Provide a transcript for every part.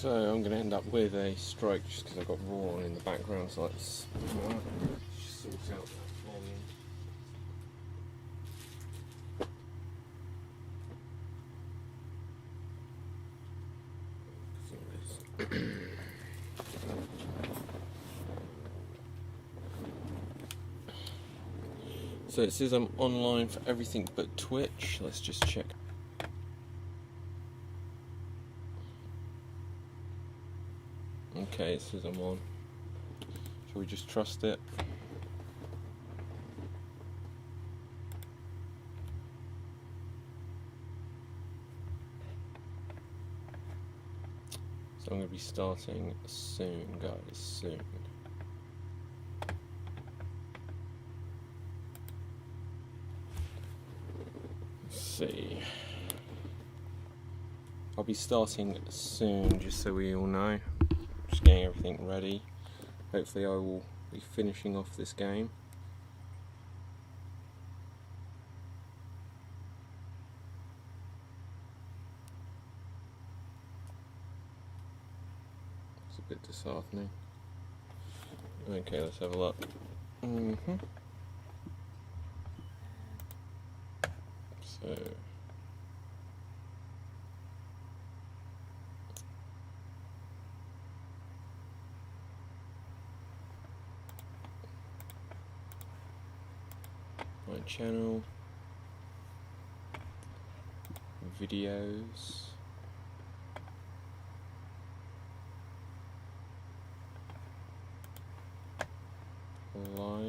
So I'm going to end up with a strike just because I've got raw on in the background, so let's sort out that volume. So it says I'm online for everything but Twitch. Let's just check. Okay, it says I'm on. Shall we just trust it? So I'm going to be starting soon, guys, soon. Let's see. I'll be starting soon, just so we all know. Just getting everything ready. Hopefully I will be finishing off this game. It's a bit disheartening. Okay, let's have a look. So my channel, videos, live,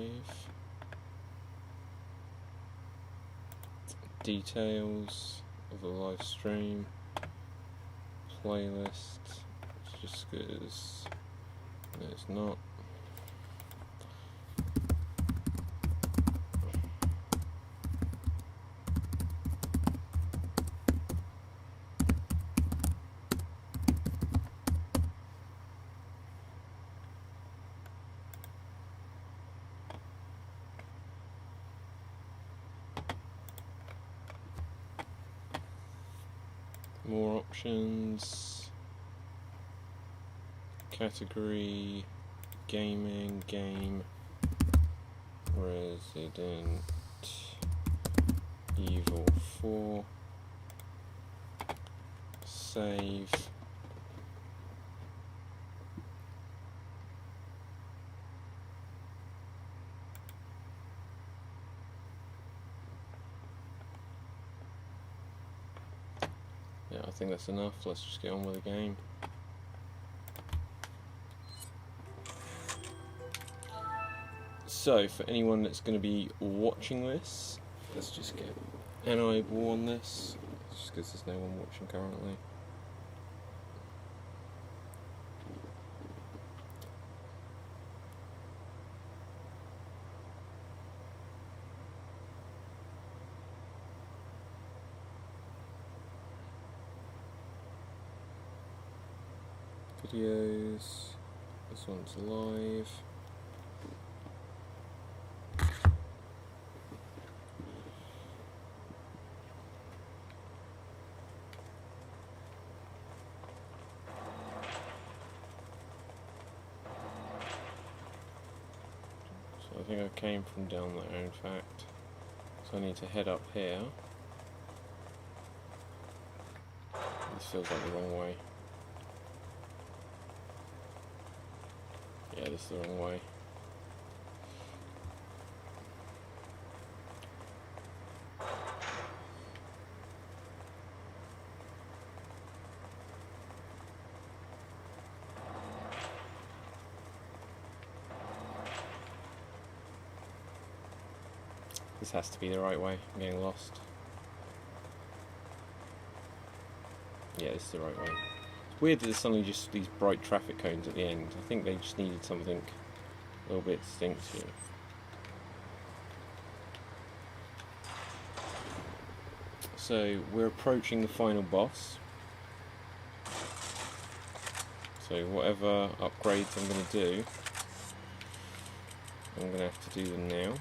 details of the live stream, playlist, it's just because no, it's not. More options, category, gaming, game, Reisdent Evil 4, save, yeah, I think that's enough. Let's just get on with the game. So, for anyone that's going to be watching this, let's just get an eyeball on this, just because there's no one watching currently. Videos, this one's live. So I think I came from down there in fact, so I need to head up here. This feels like the wrong way. Yeah, this is the wrong way. This has to be the right way. I'm getting lost. Yeah, this is the right way. It's weird that there's suddenly just these bright traffic cones at the end. I think they just needed something a little bit distinct here. So we're approaching the final boss. So whatever upgrades I'm going to do, I'm going to have to do them now.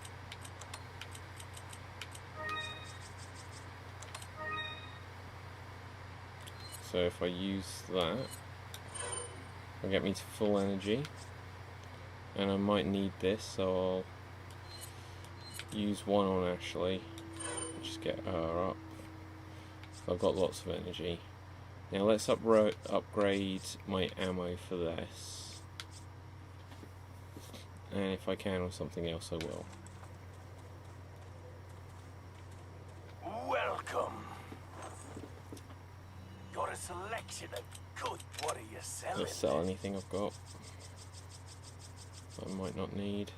So if I use that, It'll get me to full energy. And I might need this, so I'll use one on Ashley. Just get her up. So I've got lots of energy. Now let's upgrade my ammo for this. And if I can on something else, I will. Welcome. Got a selection of good. What are you selling? Let's sell anything I've got that I might not need.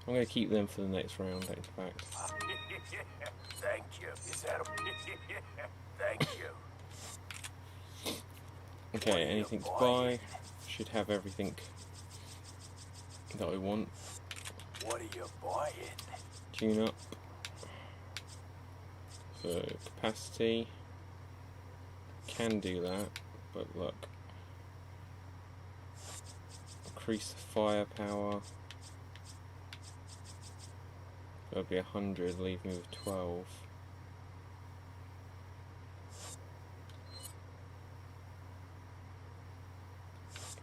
I'm going to keep them for the next round, in fact. Thank you. Is that Thank you. Okay, anything to buy. Should have everything that I want. What are you buying? Tune up. So, capacity. Can do that, but look. Increase the firepower. That'll be 100, leave me with 12.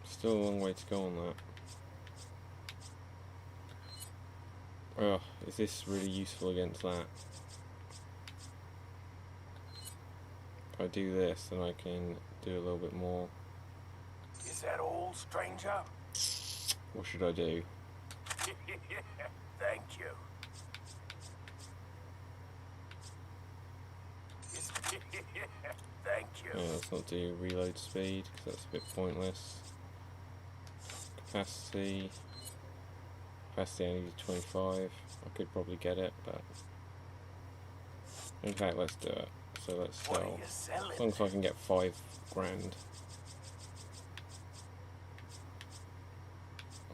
Still a long way to go on that. Ugh, is this really useful against that? If I do this, then I can do a little bit more. Is that all, stranger? What should I do? Thank you. Thank you. Yeah, let's not do reload speed, because that's a bit pointless. Capacity. Capacity only 25. I could probably get it, but... In fact, let's do it. So let's sell. As long as I can get 5 grand.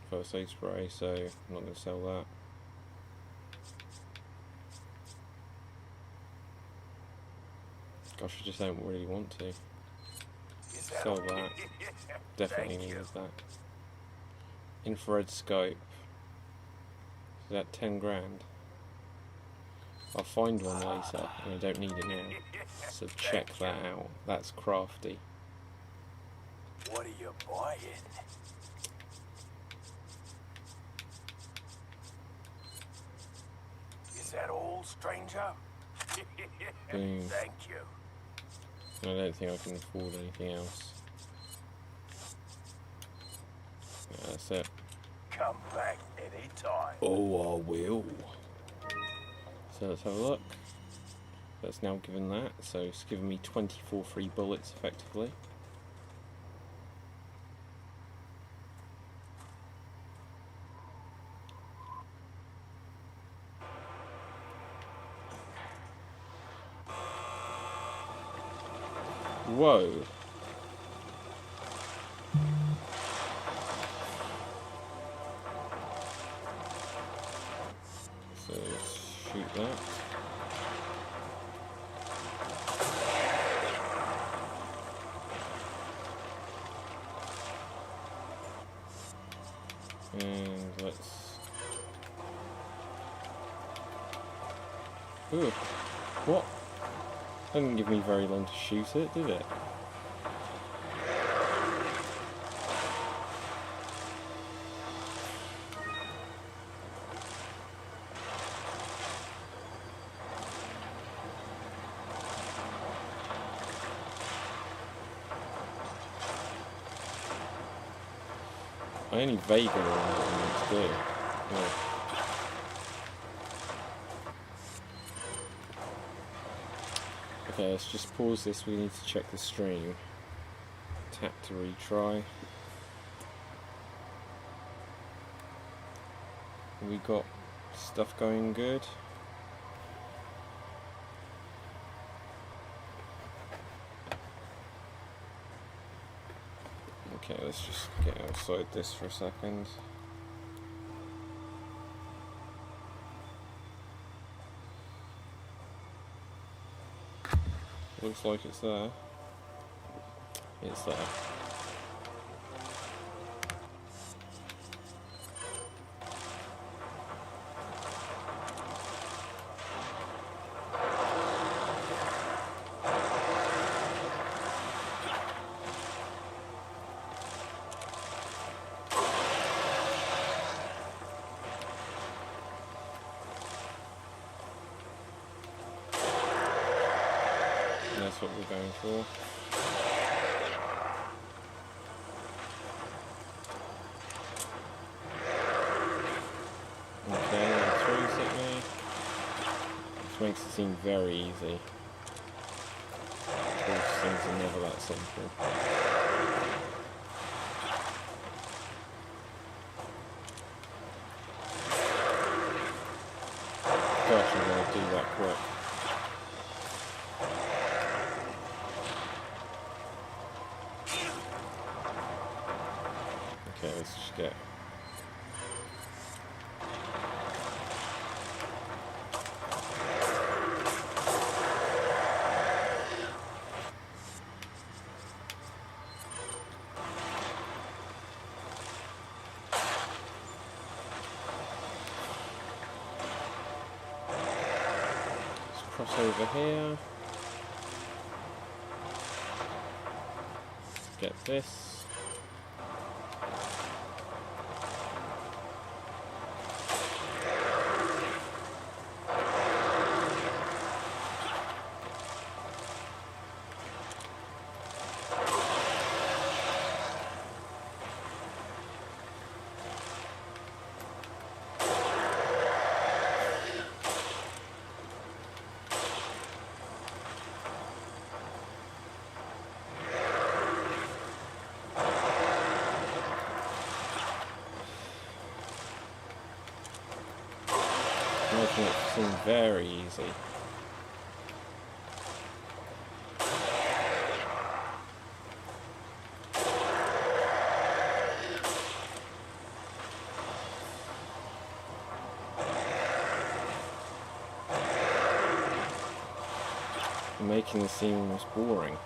First aid spray, so I'm not going to sell that. Gosh, I just don't really want to. Sell that. Definitely needed that. Infrared scope. Is that 10 grand? I'll find one later, and I don't need it now. So check that out. That's crafty. What are you buying? Is that all, stranger? Boom. Thank you. I don't think I can afford anything else. Yeah, that's it. Come back anytime. Oh, I will. So let's have a look. That's now given that, so it's given me 24 free bullets effectively. Whoa. So shoot that. And let's... Ooh, what? Didn't give me very long to shoot it, did it? I only vaguely remember what I need to do. Yeah. Okay, let's just pause this. We need to check the stream. Tap to retry. We got stuff going good. Okay, let's just get outside this for a second. Looks like it's there. It's there. That's what we're going for. Okay, that throws at me. Which makes it seem very easy. Of course, things are never that simple. Gosh, I'm going to do that quick. Okay, let's just get... cross over here. Get this. Making it seem very easy. Making this seem almost boring.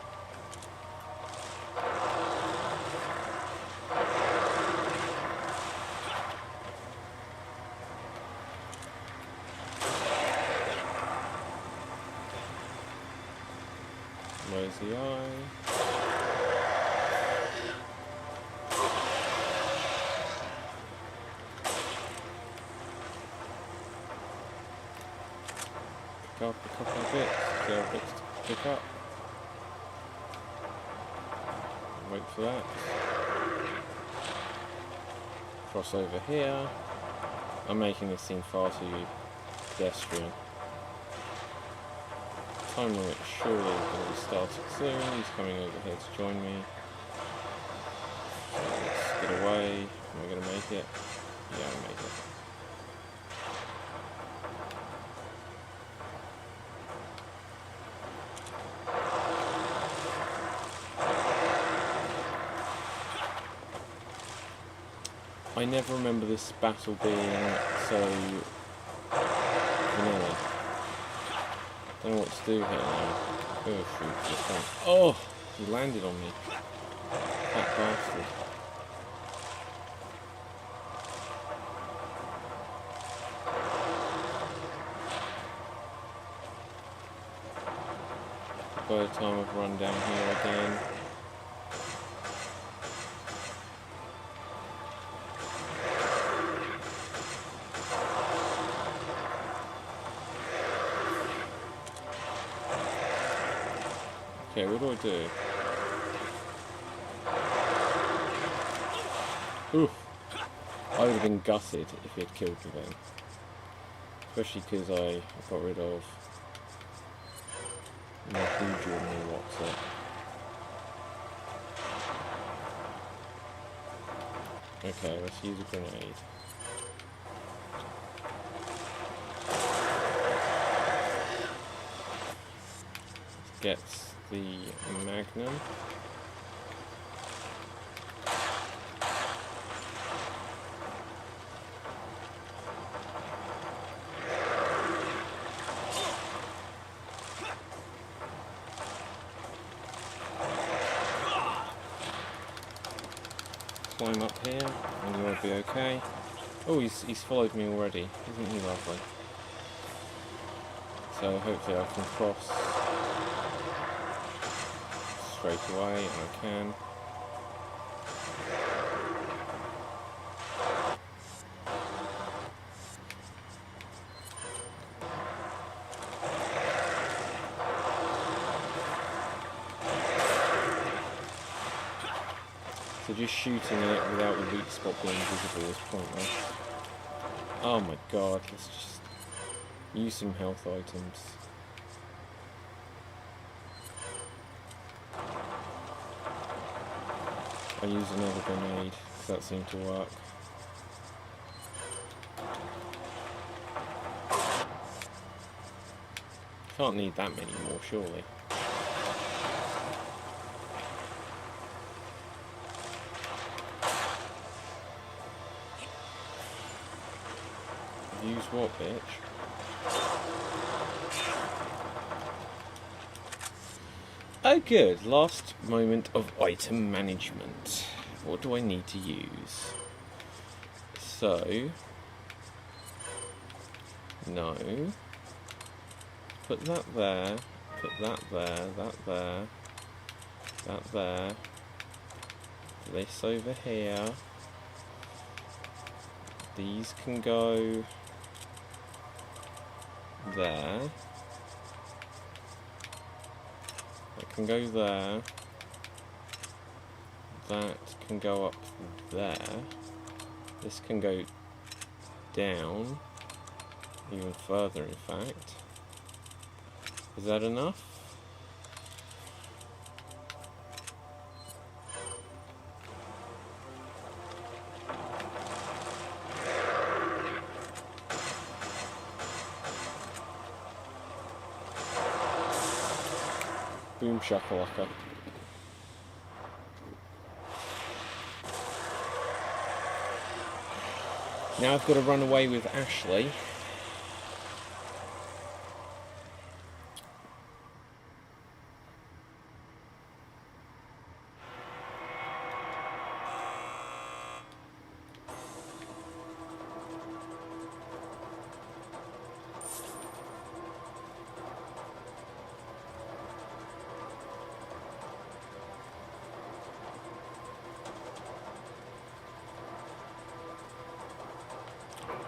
Where's the eye? Pick up a couple of bits. There are bits to pick up. Wait for that. Cross over here. I'm making this seem far too pedestrian. Time limit surely is going to be starting soon. He's coming over here to join me. So let's get away. Am I going to make it? Yeah, I made it. I never remember this battle being so vanilla. Don't know what to do here now. Oh shoot, just went. Oh! He landed on me. That bastard. By the time I've run down here again. Okay, what do I do? Oof! I would have been gutted if he had killed me then. Especially because I got rid of my Hoodoo and my what's it. Okay, let's use a grenade. Gets the Magnum. Climb up here, and you'll be okay. Oh, he's followed me already. Isn't he lovely? So hopefully I can cross straight away, and I can. So just shooting it without the weak spot being visible is pointless. Oh my god, let's just use some health items. I'll use another grenade, because that seemed to work. Can't need that many more, surely. Use what, bitch? Oh good, last moment of item management. What do I need to use? So... No. Put that there, put that there, that there, that there. This over here. These can go there. That can go there. That can go up there. This can go down. Even further, in fact. Is that enough? Boom shakalaka. Now I've got to run away with Ashley.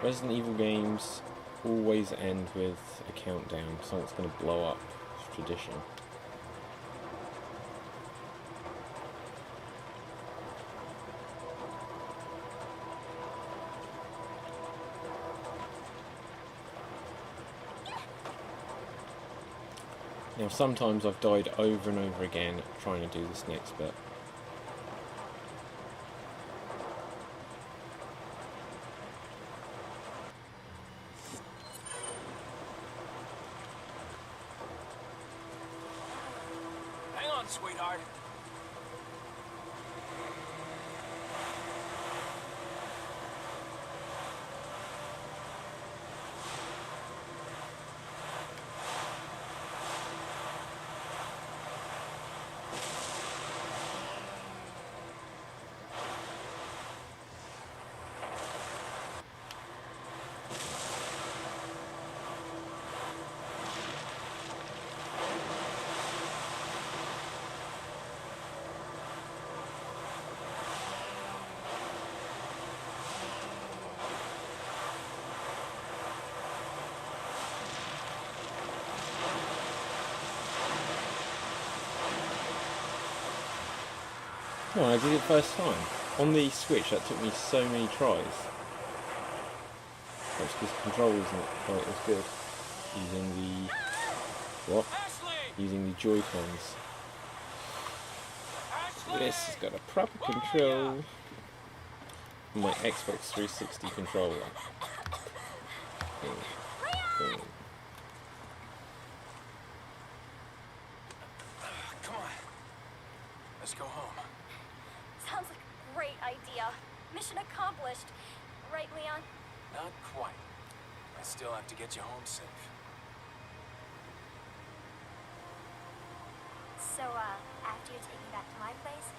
Resident Evil games always end with a countdown. Something's going to blow up. It's tradition. Now sometimes I've died over and over again trying to do this next bit. Sweetheart. Come on, I did it first time. On the Switch, that took me so many tries. That's because the control isn't quite as good. Using the... what? Using the Joy-Cons. This has got a proper control. My Xbox 360 controller. Boom. Come on. Let's go home. Sounds like a great idea. Mission accomplished. Right, Leon? Not quite. I still have to get you home safe. So, after you take me back to my place,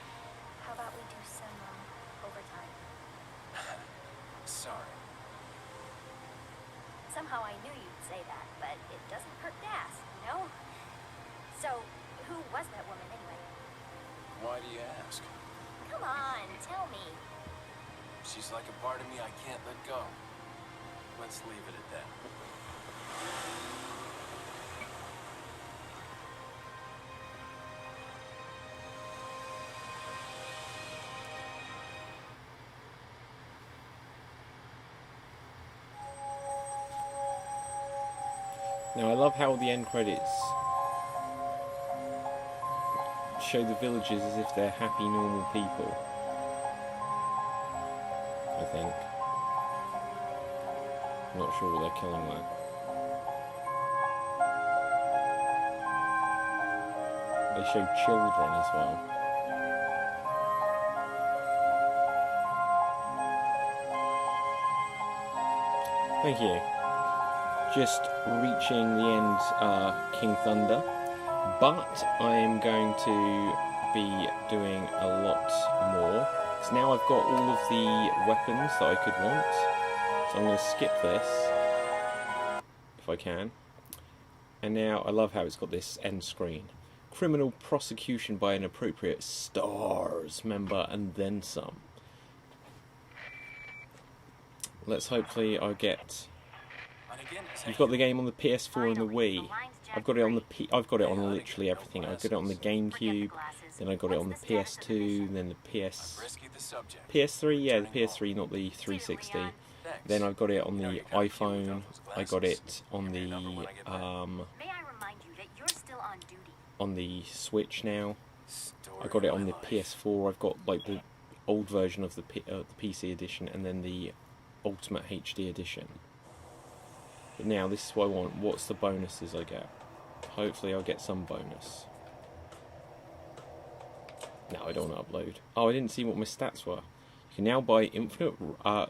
how about we do some, overtime? Sorry. Somehow I knew you'd say that, but it doesn't hurt to ask, you know? So, who was that woman anyway? Why do you ask? Come on, tell me. She's like a part of me I can't let go. Let's leave it at that. Now I love how the end credits show the villagers as if they're happy, normal people. I think. I'm not sure what they're killing there. They show children as well. Thank you. Just reaching the end, King Thunder. But I am going to be doing a lot more. Because now I've got all of the weapons that I could want. So I'm going to skip this. If I can. And now I love how it's got this end screen. Criminal prosecution by an appropriate STARS member and then some. Let's hopefully I get... You've got the game on the PS4 and the Wii. I've got it on I've got it on literally everything. I've got it on the GameCube, then I got it on the PS2, then the PS3, yeah, the PS3, not the 360. Then I've got it on the iPhone. I got it on the Switch now. I got it on the PS4. I've got like the old version of the PC edition, and then the Ultimate HD edition. But now this is what I want. What's the bonuses I get? Hopefully I'll get some bonus. No, I don't want to upload. Oh, I didn't see what my stats were. You can now buy Infinite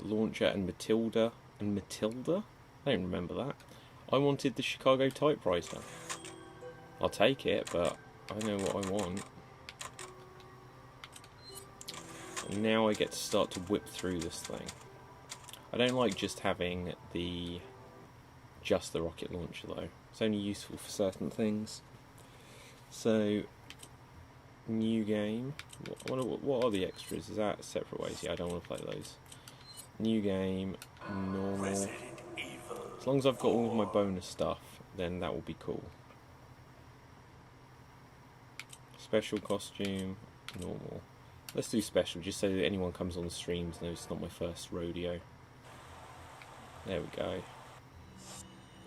Launcher and Matilda. And Matilda? I don't remember that. I wanted the Chicago typewriter. I'll take it, but I know what I want. And now I get to start to whip through this thing. I don't like just having the rocket launcher though. It's only useful for certain things. So, new game. What are the extras? Is that separate ways? Yeah, I don't want to play those. New game, normal. Reisdent Evil. As long as I've got all of my bonus stuff, then that will be cool. Special costume, normal. Let's do special, just so that anyone comes on the streams knows it's not my first rodeo. There we go.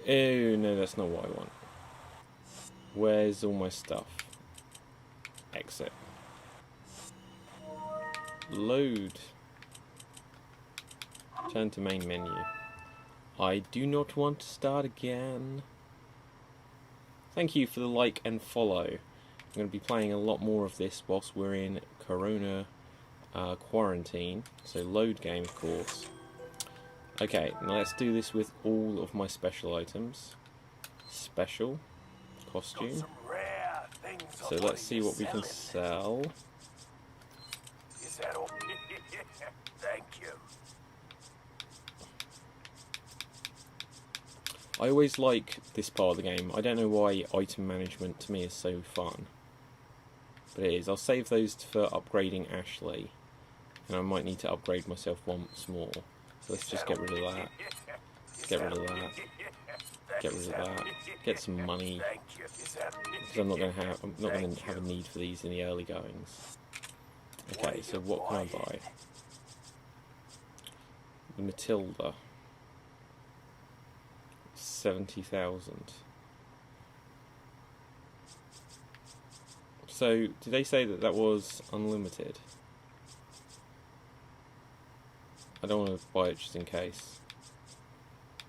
Oh, no, that's not what I want. Where's all my stuff? Exit. Load. Turn to main menu. I do not want to start again. Thank you for the like and follow. I'm going to be playing a lot more of this whilst we're in Corona quarantine. So load game, of course. Okay, now let's do this with all of my special items. Special. Costume. So let's see what we can sell. Is that all? Thank you. I always like this part of the game. I don't know why item management to me is so fun. But it is. I'll save those for upgrading Ashley. And I might need to upgrade myself once more. So let's just get rid of that. Get rid of that. Get rid of that. Get some money. Because I'm not going to have a need for these in the early goings. Okay, so what can I buy? The Matilda. 70,000. So, did they say that that was unlimited? I don't want to buy it just in case.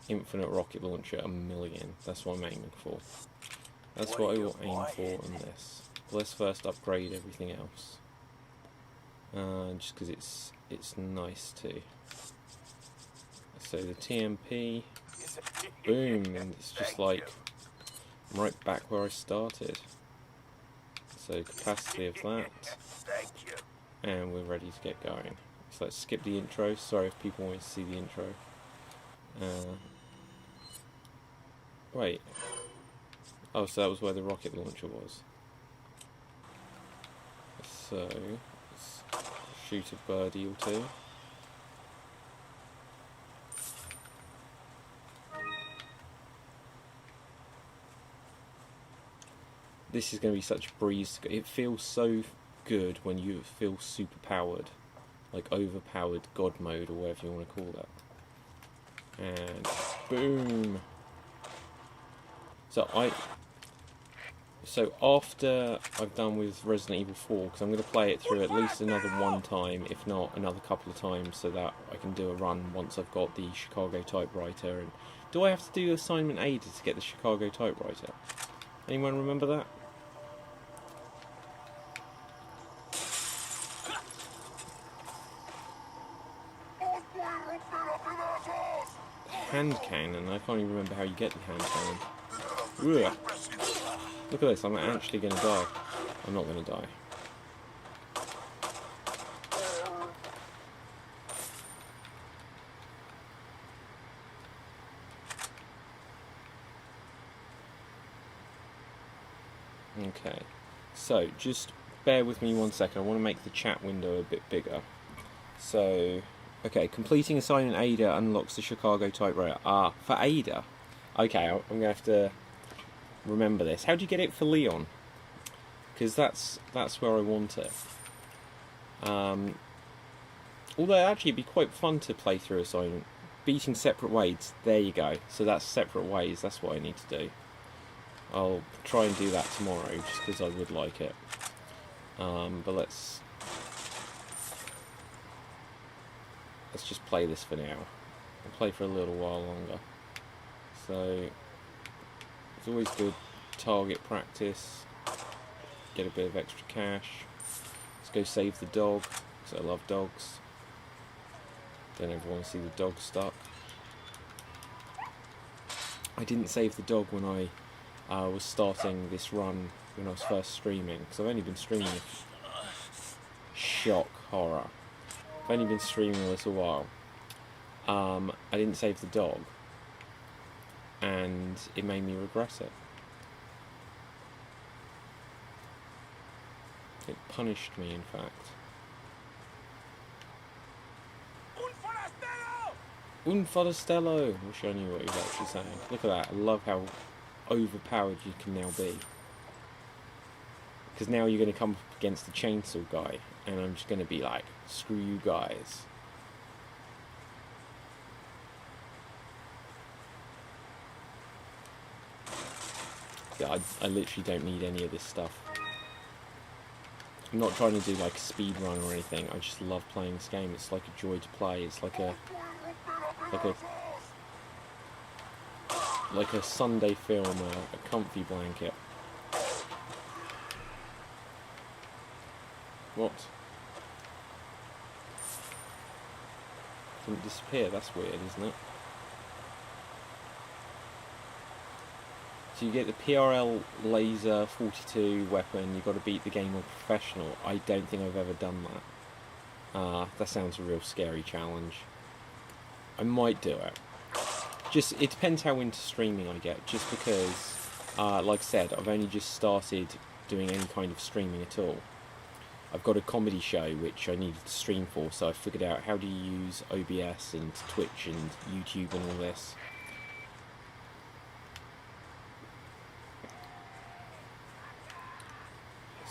Infinite rocket launcher, 1,000,000. That's what I'm aiming for. That's what I will aim for in this. Let's first upgrade everything else. Just because it's nice too. So the TMP, boom, and it's just like I'm right back where I started. So capacity of that, and we're ready to get going. So let's skip the intro. Sorry if people want to see the intro. Wait. Oh, so that was where the rocket launcher was. So let's shoot a birdie or two. This is going to be such a breeze. It feels so good when you feel super powered, like overpowered God mode or whatever you want to call that. And boom. So after I've done with Resident Evil 4, because I'm going to play it through at least another one time, if not another couple of times, so that I can do a run once I've got the Chicago typewriter. And do I have to do assignment A to get the Chicago typewriter? Anyone remember that? Hand cannon. I can't even remember how you get the hand cannon. Ugh. Look at this, I'm actually going to die. I'm not going to die. Okay, so just bear with me 1 second. I want to make the chat window a bit bigger. So, okay, completing assignment Ada unlocks the Chicago typewriter. Ah, for Ada. Okay, I'm going to have to remember this. How do you get it for Leon? Because that's where I want it. Although actually it'd be quite fun to play through assignment. Beating separate ways. There you go. So that's separate ways. That's what I need to do. I'll try and do that tomorrow, just because I would like it. But let's just play this for now. I'll play for a little while longer. So it's always good target practice. Get a bit of extra cash. Let's go save the dog, because I love dogs. Don't ever want to see the dog stuck. I didn't save the dog when I was starting this run when I was first streaming, because I've only been streaming. Shock horror. I've only been streaming a little while. I didn't save the dog, and it made me regret it. It punished me, in fact. Un forastello! I wish I knew what he was actually saying. Look at that. I love how overpowered you can now be. Because now you're going to come up against the chainsaw guy, and I'm just going to be like, screw you guys. Yeah, I literally don't need any of this stuff. I'm not trying to do like a speed run or anything. I just love playing this game. It's like a joy to play. It's like a Sunday film, a comfy blanket. What? Didn't disappear. That's weird, isn't it? So you get the PRL laser 42 weapon. You've got to beat the game on professional. I don't think I've ever done that. That sounds a real scary challenge. I might do it. Just, it depends how into streaming I get. Just because, like I said, I've only just started doing any kind of streaming at all. I've got a comedy show which I needed to stream for, so I figured out how to use OBS and Twitch and YouTube and all this.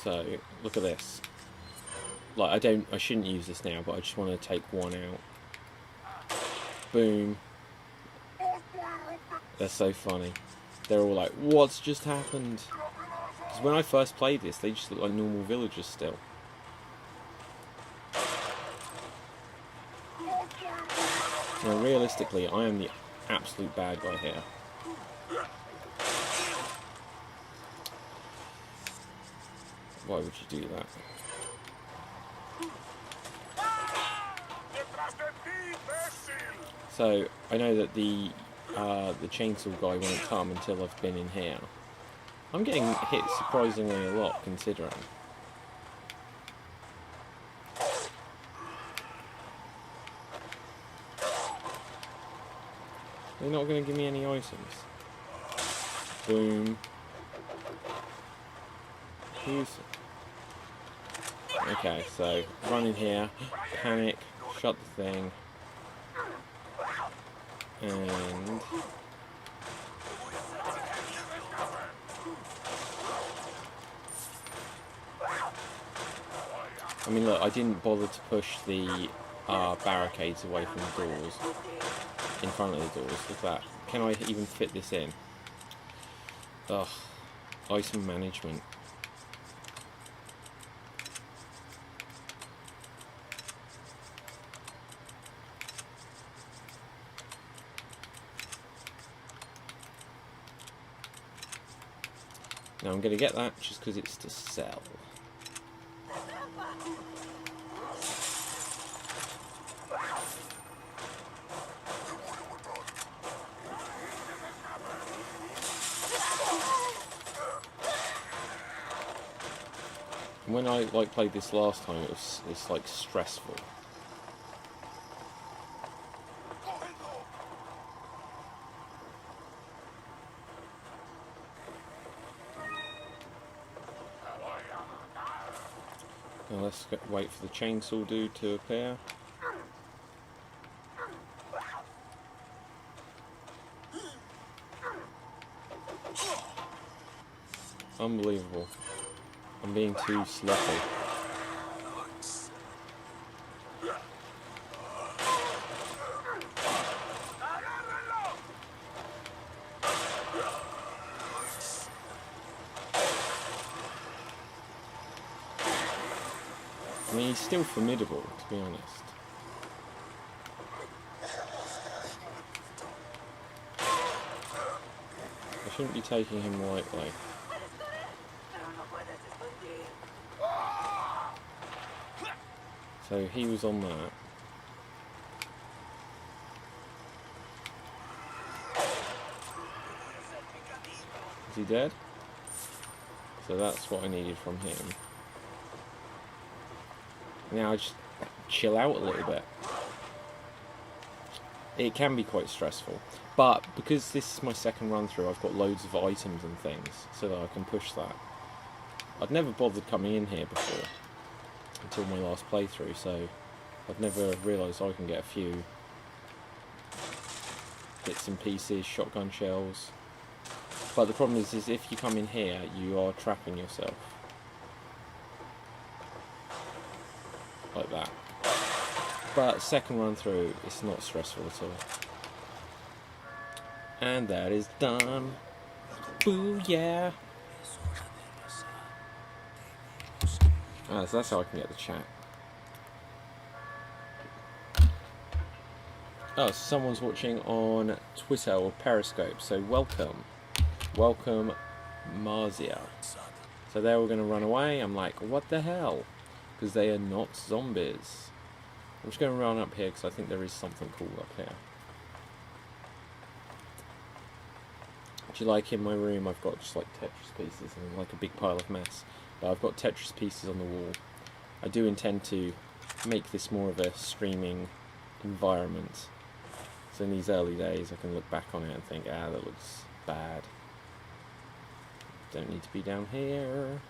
So, look at this. Like, I shouldn't use this now, but I just want to take one out. Boom. They're so funny. They're all like, what's just happened? Because when I first played this, they just look like normal villagers still. Now, realistically, I am the absolute bad guy here. Why would you do that? So, I know that the chainsaw guy won't come until I've been in here. I'm getting hit surprisingly a lot, considering. They're not going to give me any items. Boom. Okay, so run in here, panic, shut the thing, and I mean, look, I didn't bother to push the barricades away from the doors, in front of the doors. Look at that. Can I even fit this in? Ugh. Item management. Now I'm going to get that just because it's to sell. When I played this last time, it's like stressful. Now let's wait for the chainsaw dude to appear. Unbelievable. I'm being too sloppy. I mean, he's still formidable, to be honest. I shouldn't be taking him lightly. So he was on that. Is he dead? So that's what I needed from him. Now I just chill out a little bit. It can be quite stressful, but because this is my second run through, I've got loads of items and things so that I can push that. I'd never bothered coming in here before until my last playthrough, so I've never realised I can get a few bits and pieces, shotgun shells. But the problem is if you come in here, you are trapping yourself. Like that. But second run through, it's not stressful at all. And that is done. Booyah! So that's how I can get the chat. Oh, so someone's watching on Twitter or Periscope, so welcome. Welcome, Marzia. So they're all going to run away. I'm like, what the hell? Because they are not zombies. I'm just going to run up here because I think there is something cool up here. Do you like in my room I've got just like Tetris pieces and like a big pile of mess. But I've got Tetris pieces on the wall. I do intend to make this more of a streaming environment. So in these early days I can look back on it and think, ah, that looks bad. Don't need to be down here.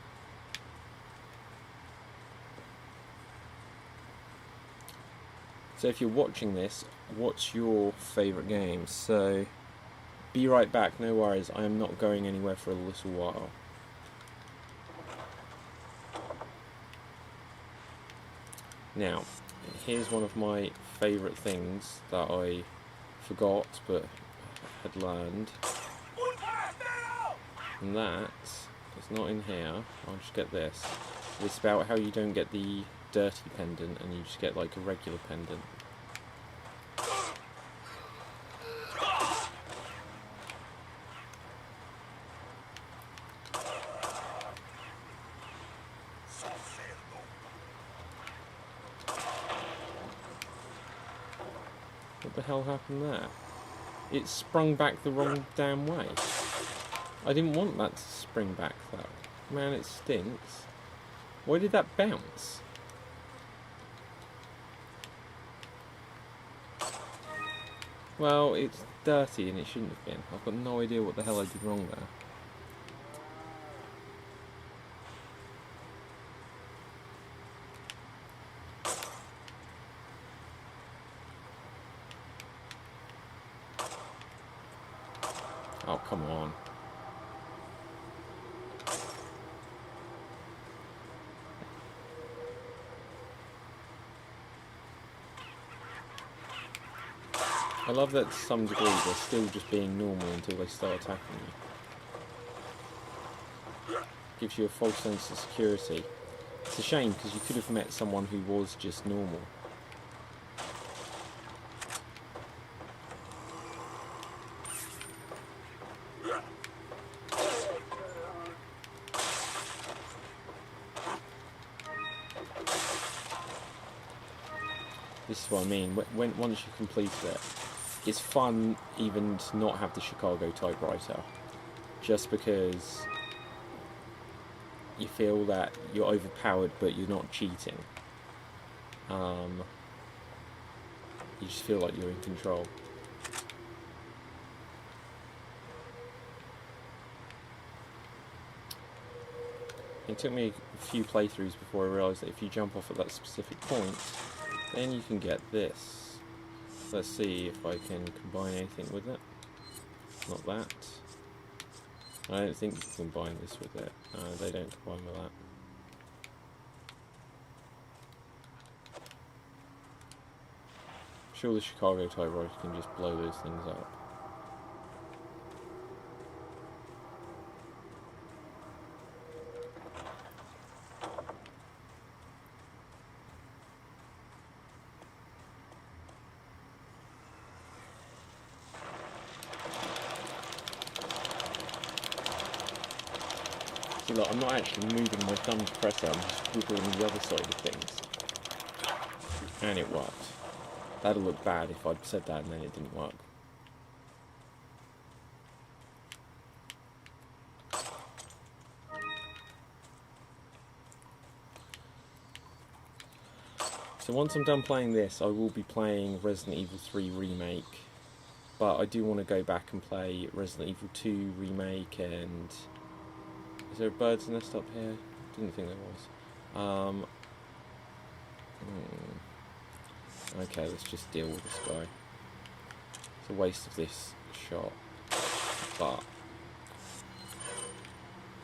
So if you're watching this, what's your favourite game? So be right back, no worries, I am not going anywhere for a little while. Now, here's one of my favourite things that I forgot but had learned. And that is not in here. I'll just get this. It's about how you don't get the dirty pendant and you just get like a regular pendant. What the hell happened there? It sprung back the wrong damn way. I didn't want that to spring back though. Man, it stinks. Why did that bounce? Well, it's dirty and it shouldn't have been. I've got no idea what the hell I did wrong there. Oh, come on. I love that to some degree they're still just being normal until they start attacking you. gives you a false sense of security. It's a shame because you could have met someone who was just normal. This is what I mean. Once you complete it, it's fun even to not have the Chicago typewriter, just because you feel that you're overpowered, but you're not cheating. You just feel like you're in control. It took me a few playthroughs before I realised that if you jump off at that specific point, then you can get this. Let's see if I can combine anything with it. Not that. I don't think you can combine this with it. They don't combine with that. I'm sure the Chicago typewriter can just blow those things up. See, look, I'm not actually moving my thumb to press it, I'm just wiggling the other side of things. And it worked. That'd look bad if I'd said that and then it didn't work. So once I'm done playing this, I will be playing Resident Evil 3 Remake. But I do want to go back and play Resident Evil 2 Remake and... Is there a bird's nest up here? Didn't think there was. Okay, let's just deal with this guy. It's a waste of this shot, but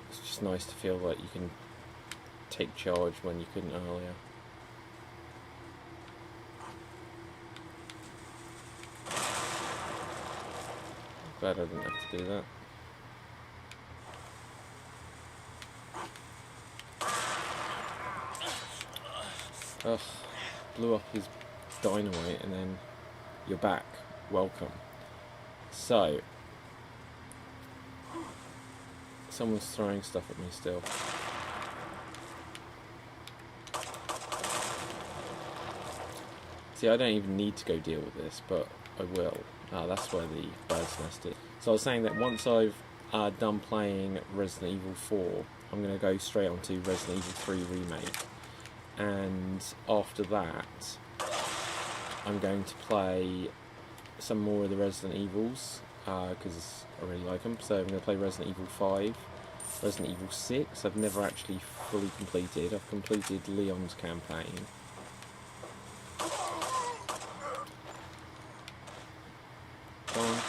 it's just nice to feel like you can take charge when you couldn't earlier. Glad I didn't have to do that. Ugh, blew up his dynamite and then you're back. Welcome. So, someone's throwing stuff at me still. See, I don't even need to go deal with this, but I will. That's where the bird's nest is. So I was saying that once I've done playing Resident Evil 4, I'm going to go straight onto Resident Evil 3 Remake. And after that, I'm going to play some more of the Resident Evils, because I really like them. So I'm going to play Resident Evil 5, Resident Evil 6, I've never actually fully completed. I've completed Leon's campaign.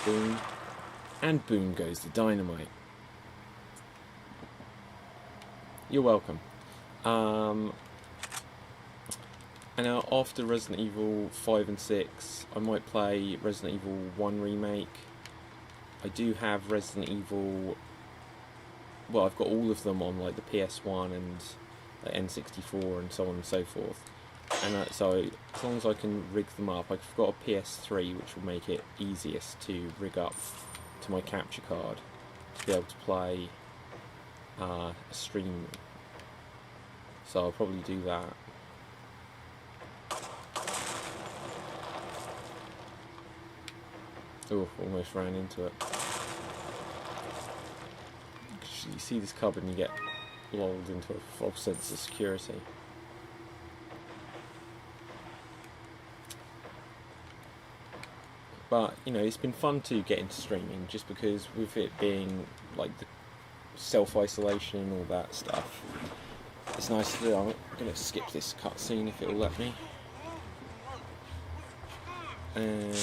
Boom. And boom goes the dynamite. You're welcome. And now after Resident Evil 5 and 6, I might play Resident Evil 1 Remake. I do have Resident Evil... Well, I've got all of them on like the PS1 and like, N64 and so on and so forth. And so as long as I can rig them up, I've got a PS3 which will make it easiest to rig up to my capture card to be able to play a stream. So I'll probably do that. Oh, almost ran into it. You see this cupboard and you get lulled into a false sense of security. But, you know, it's been fun to get into streaming just because with it being like the self-isolation and all that stuff, it's nice to do. I'm going to skip this cutscene if it'll let me. And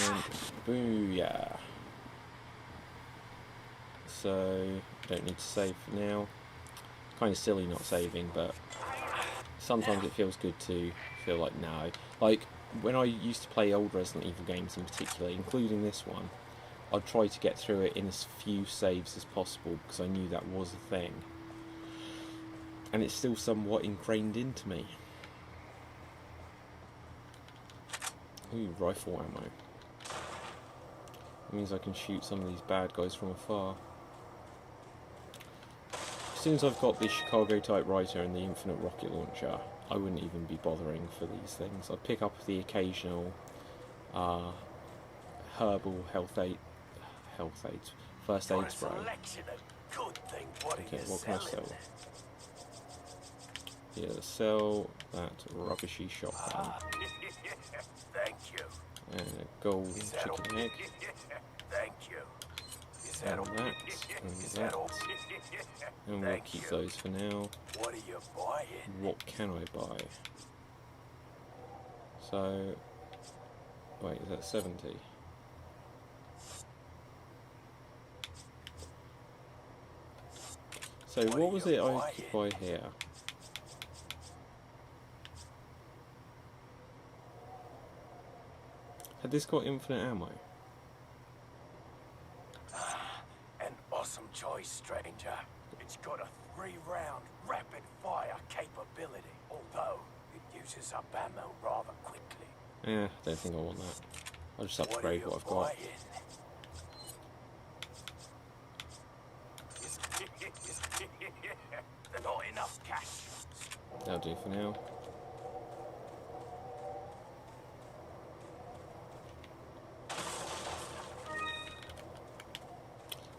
booyah. So, don't need to save for now. Kind of silly not saving, but sometimes it feels good to feel like no. Like, when I used to play old Resident Evil games in particular, including this one, I'd try to get through it in as few saves as possible because I knew that was a thing. And it's still somewhat ingrained into me. Ooh, rifle ammo. It means I can shoot some of these bad guys from afar. As soon as I've got the Chicago typewriter and the infinite rocket launcher, I wouldn't even be bothering for these things. I'd pick up the occasional herbal first aid spray. Okay, what can I sell? Yeah, sell that rubbishy shotgun. Thank you. And a gold chicken egg. Thank you. And that, and that. And we'll keep those for now. What are you buying? What can I buy? So, wait, is that 70? So what was it I could buy here? Had this got infinite ammo? An awesome choice, stranger. It's got a 3-round rapid-fire capability, although it uses up ammo rather quickly. Yeah, I don't think I want that. I'll just upgrade what I've got. Not enough cash. That'll do for now.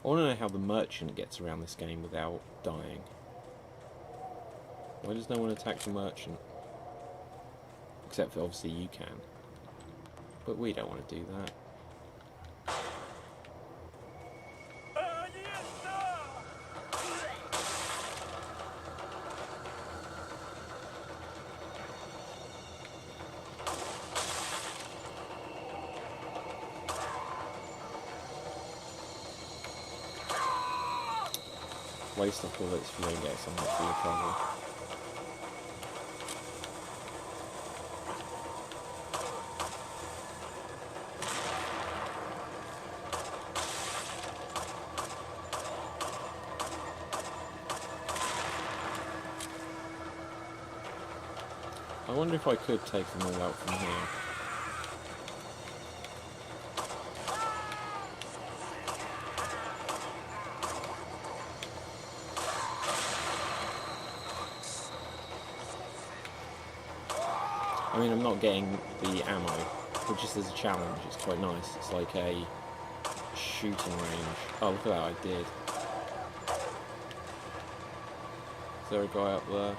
I want to know how the merchant gets around this game without dying. Why does no one attack the merchant? Except for obviously you can. But we don't want to do that. Waste of bullets if you don't get something for your trouble. I wonder if I could take them all out from here. I mean, I'm not getting the ammo, but just as a challenge, it's quite nice. It's like a shooting range. Oh, look at that, I did. Is there a guy up there?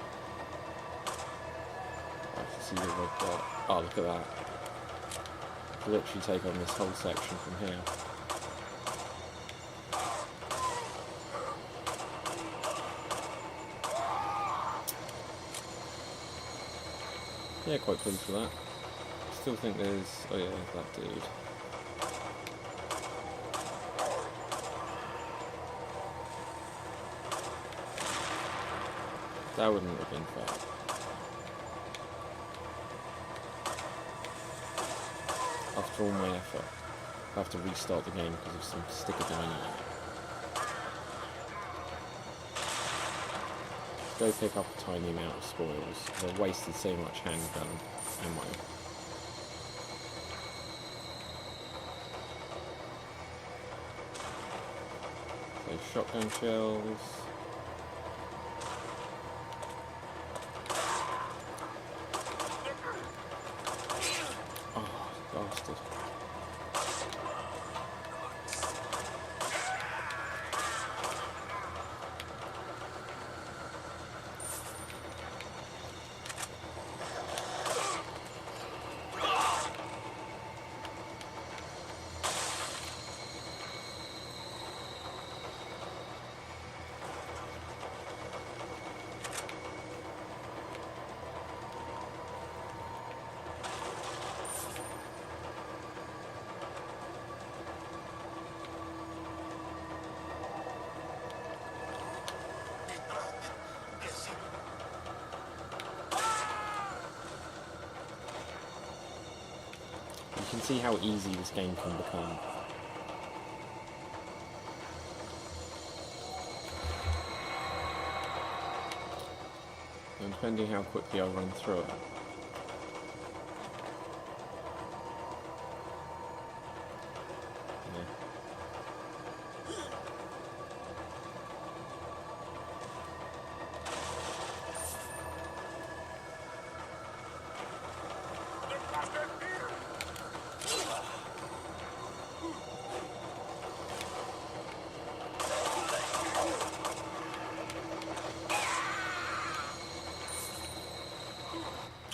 I can see the red dot. Oh, look at that. I can literally take on this whole section from here. Yeah, quite pleased with that. Still think there's... oh yeah, that dude. That wouldn't have been fair. After all my effort, I have to restart the game because of some sticker dynamite. Go pick up a tiny amount of spoils, because I've wasted so much handgun ammo. So shotgun shells. Oh, bastard. You can see how easy this game can become. depending how quickly I run through it.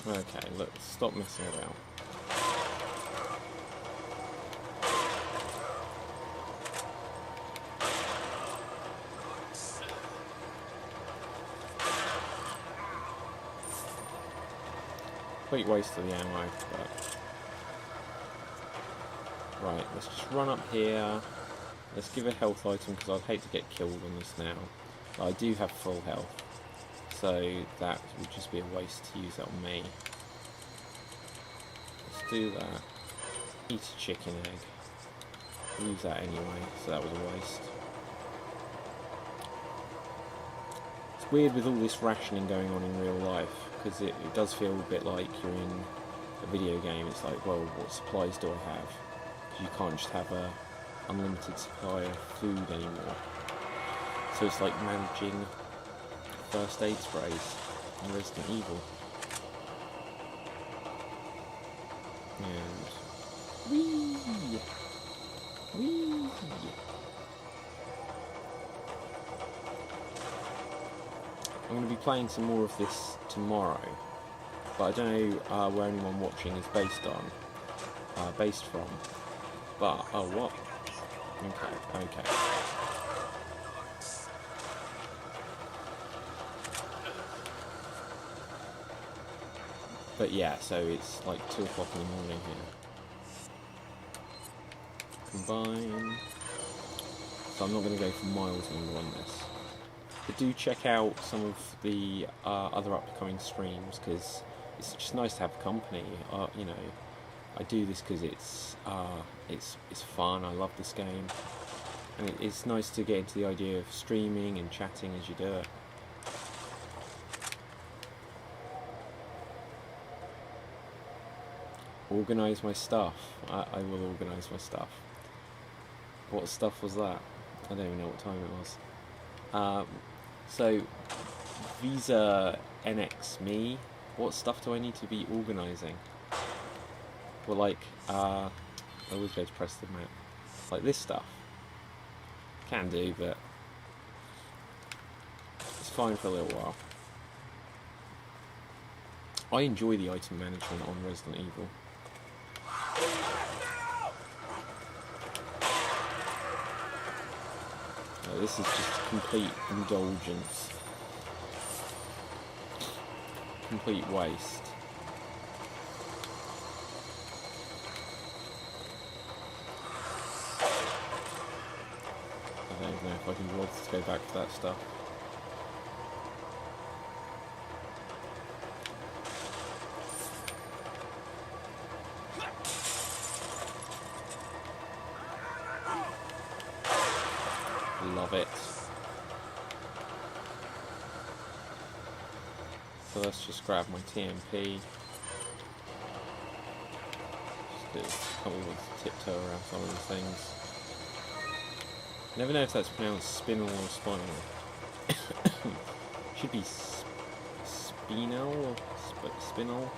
Okay, look, stop messing about. Complete waste of the ammo, but... Right, let's just run up here. Let's give a health item, because I'd hate to get killed on this now. I do have full health, so that would just be a waste to use that on me. Let's do that. Eat a chicken egg. Use that anyway, so that was a waste. It's weird with all this rationing going on in real life, because it does feel a bit like you're in a video game. It's like, well, what supplies do I have? Because you can't just have a unlimited supply of food anymore. So it's like managing first aid sprays in Reisdent Evil. And whee! Whee! I'm going to be playing some more of this tomorrow, but I don't know where anyone watching is based from. But oh, what? Okay. But yeah, so it's like 2 o'clock in the morning here. Combine. So I'm not going to go for miles longer on this. But do check out some of the other upcoming streams, because it's just nice to have company. You know, I do this because it's fun. I love this game, and it's nice to get into the idea of streaming and chatting as you do it. Organise my stuff. I will organise my stuff. What stuff was that? I don't even know what time it was. So, Visa NX me. What stuff do I need to be organising? Well, like, I always go to press the map. Like this stuff. Can do, but it's fine for a little while. I enjoy the item management on Reisdent Evil. This is just complete indulgence. Complete waste. I don't even know if I can bother to go back to that stuff. Love it. So let's just grab my TMP. Just can't be able to tiptoe around some of these things. Never know if that's pronounced spinal or spinal. Should be spinal or spinal,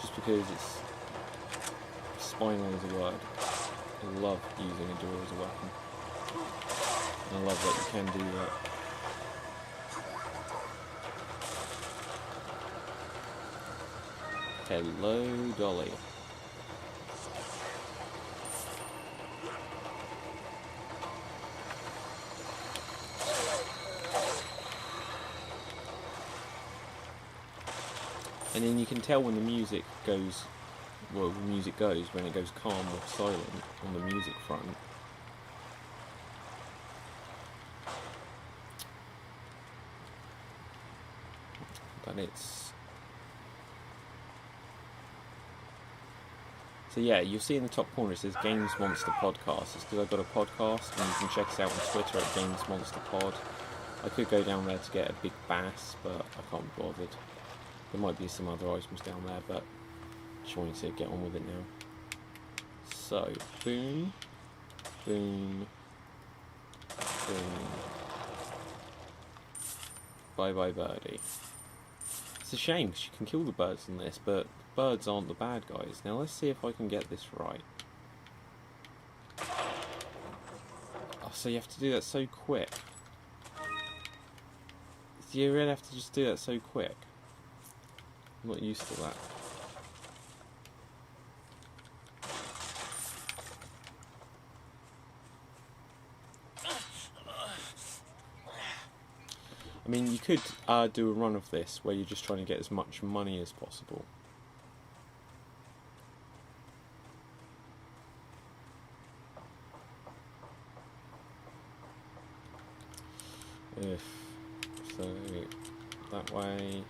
just because it's spinal is a word. I love using a door as a weapon. I love that you can do that. Hello, Dolly. And then you can tell when the music goes, well, the music goes, when it goes calm or silent on the music front. But it's... So yeah, you'll see in the top corner it says Games Monster Podcast. It's because I've got a podcast, and you can check us out on Twitter at Games Monster Pod. I could go down there to get a big bass, but I can't be bothered. There might be some other items down there, but just wanted to get on with it now. So, boom, boom, boom. Bye bye birdie. It's a shame because you can kill the birds in this, but birds aren't the bad guys. Now let's see if I can get this right. Oh, so you have to do that so quick. Do you really have to just do that so quick? I'm not used to that. I mean, you could do a run of this where you're just trying to get as much money as possible. So, that way,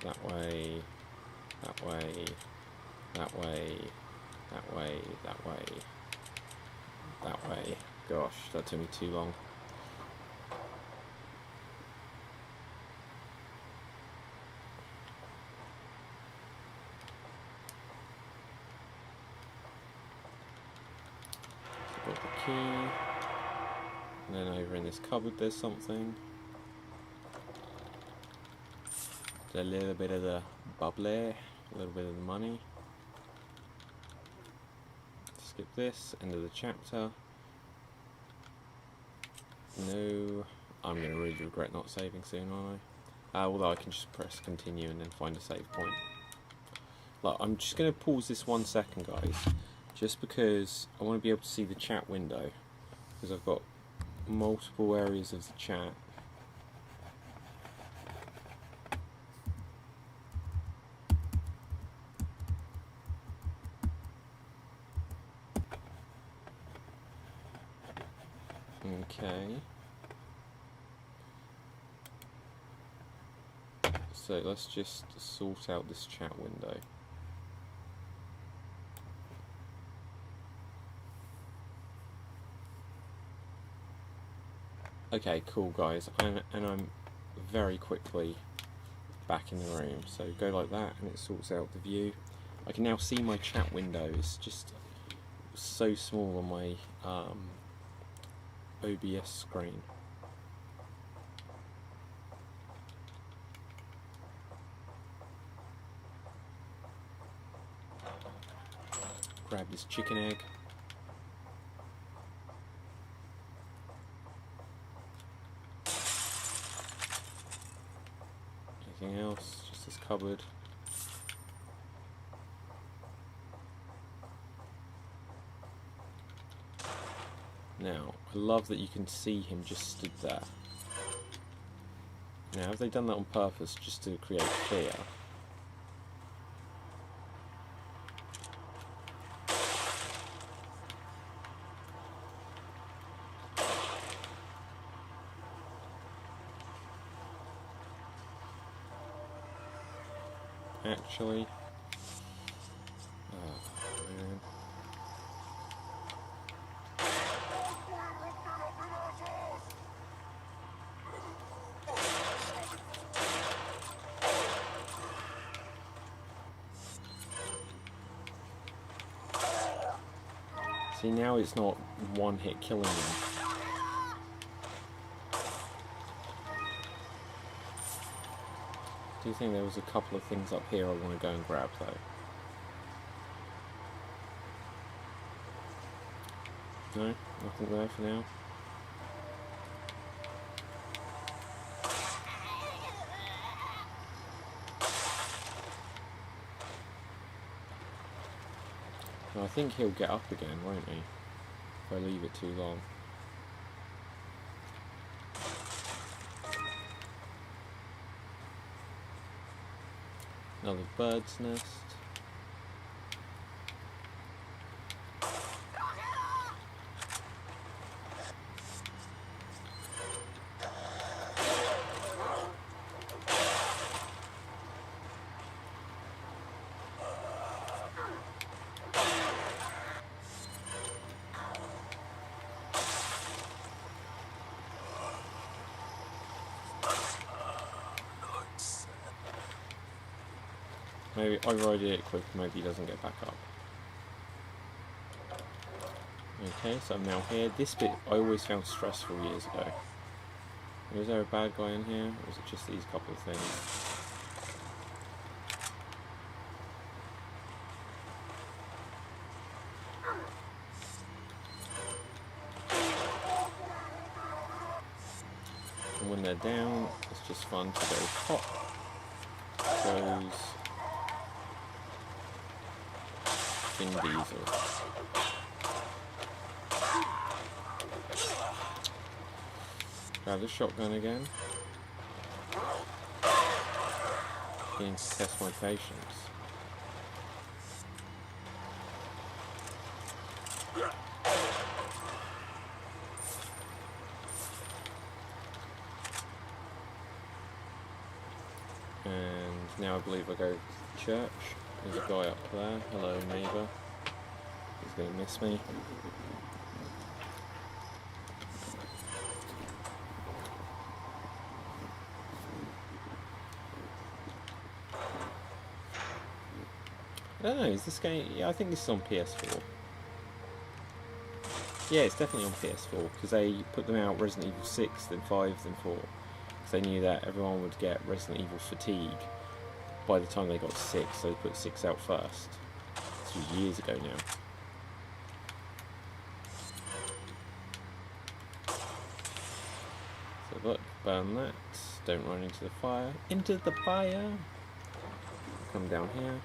that way, that way, that way, that way, that way, that way. Gosh, that took me too long. So got the key, and then over in this cupboard there's something. A little bit of the bubbly, a little bit of the money. Skip this, end of the chapter. No, I'm going to really regret not saving soon, aren't I? Although I can just press continue and then find a save point. Like, I'm just going to pause this 1 second, guys, just because I want to be able to see the chat window, because I've got multiple areas of the chat. Okay. So let's just sort out this chat window. Okay, cool guys, and I'm very quickly back in the room. So go like that and it sorts out the view. I can now see my chat window. It's just so small on my OBS screen. Grab this chicken egg. Anything else? Just this cupboard. Now, I love that you can see him just stood there. Now, have they done that on purpose just to create fear? Actually, oh man. See, now it's not one hit killing them. Do you think there was a couple of things up here I want to go and grab though? No? Nothing there for now? No, I think he'll get up again, won't he? If I leave it too long. Another bird's nest. Maybe either I did it quick, maybe he doesn't get back up. Okay, so I'm now here. This bit I always found stressful years ago. Was there a bad guy in here, or was it just these couple of things? And when they're down, it's just fun to go pop, close, Vin Diesel. Grab the shotgun again. Beginning to test my patience. And now I believe I go to church. There's a guy up there. Hello, neighbour. He's going to miss me. I don't know, is this game... Yeah, I think this is on PS4. Yeah, it's definitely on PS4, because they put them out Resident Evil 6, then 5, then 4. Because they knew that everyone would get Resident Evil fatigue by the time they got 6, so they put 6 out first. This was years ago now. So look, burn that. Don't run into the fire. Into the fire! Come down here.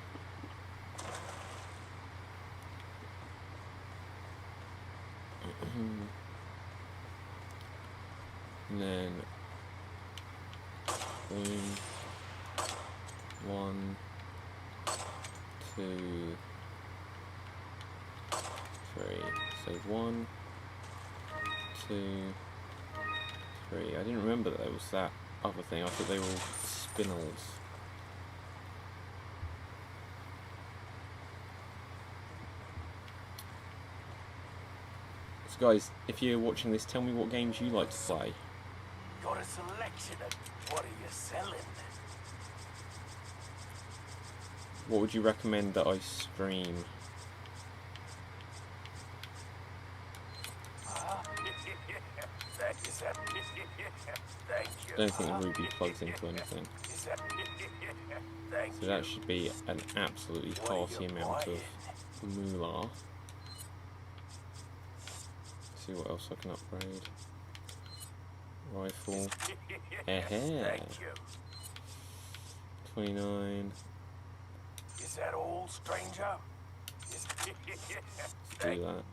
And then boom, 1, 2, 3. So 1, 2, 3. I didn't remember that there was that other thing. I thought they were all spinels. So guys, if you're watching this, tell me what games you like to play. Got a selection of what are you selling? What would you recommend that I stream? I don't think the Ruby plugs into anything. So that should be an absolutely hearty amount of moolah. See what else I can upgrade. Rifle. Eh. 29. Is that all, stranger? Let's do that.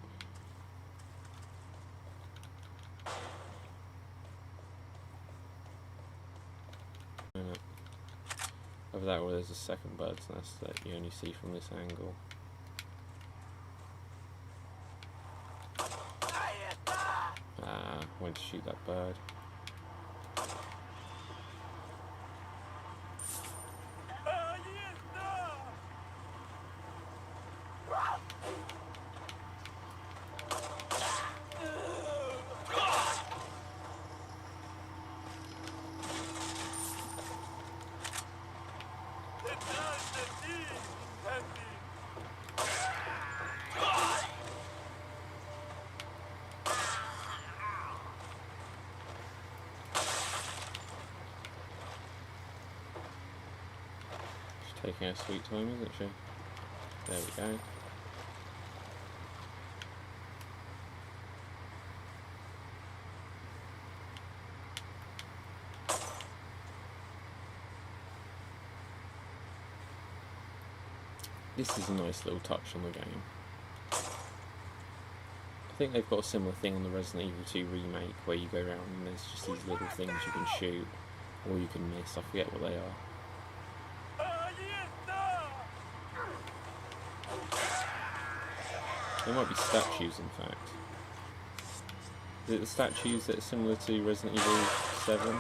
Over that way there's a second bird's nest that you only see from this angle. Went to shoot that bird. Taking her sweet time, isn't she? There we go. This is a nice little touch on the game. I think they've got a similar thing on the Resident Evil 2 remake where you go around and there's just these little things you can shoot or you can miss. I forget what they are. There might be statues, in fact. Is it the statues that are similar to Resident Evil 7?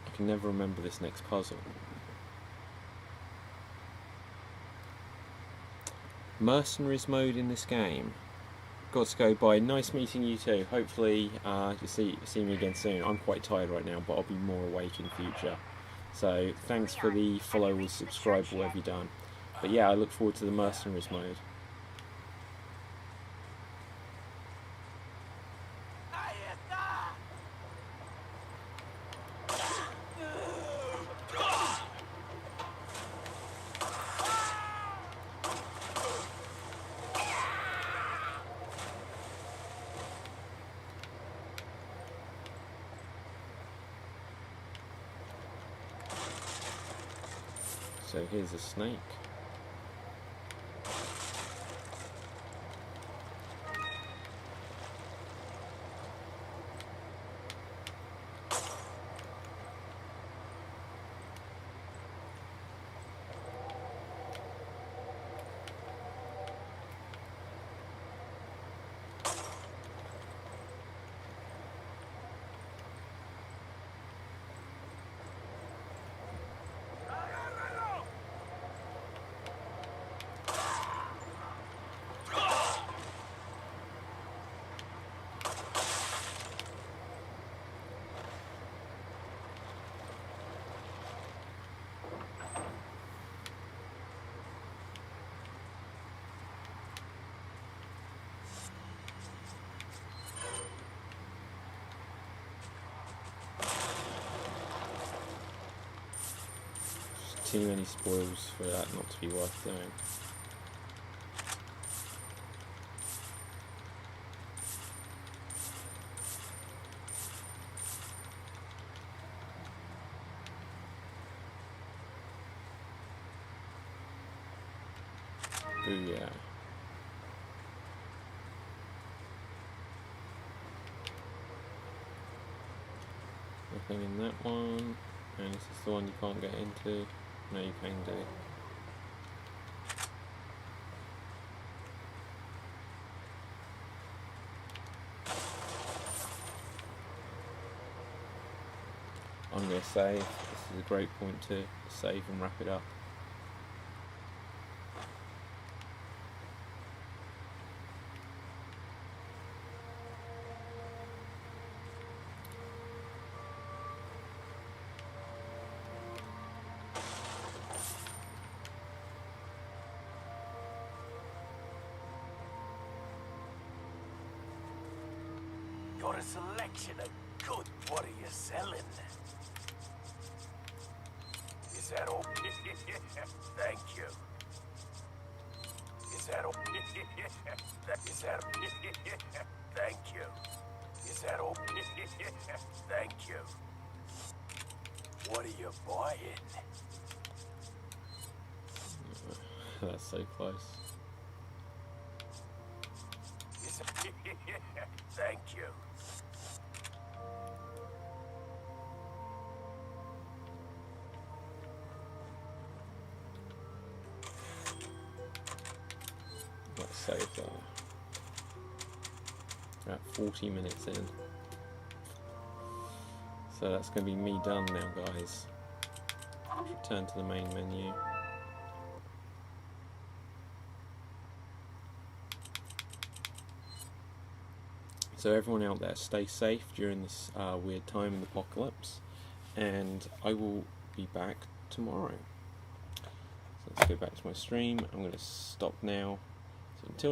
I can never remember this next puzzle. Mercenaries mode in this game. Got to go. Bye. Nice meeting you too. Hopefully you see me again soon. I'm quite tired right now, but I'll be more awake in future. So thanks for the follow or subscribe, whatever you've done. But yeah, I look forward to the Mercenaries mode. So here's a snake. Too many spoils for that not to be worth doing. Booyah. Nothing in that one. And this is the one you can't get into. No, you can do. I'm going to save. This is a great point to save and wrap it up. Got a selection of good. What are you selling? Is that all? Thank you. Is that all? Is that? Thank you. Is that all? Thank you. What are you buying? That's so close. Is that? Thank you. Let's save that. About 40 minutes in. So that's going to be me done now, guys. Return to the main menu. So everyone out there, stay safe during this weird time in the apocalypse, and I will be back tomorrow. So let's go back to my stream. I'm going to stop now. So until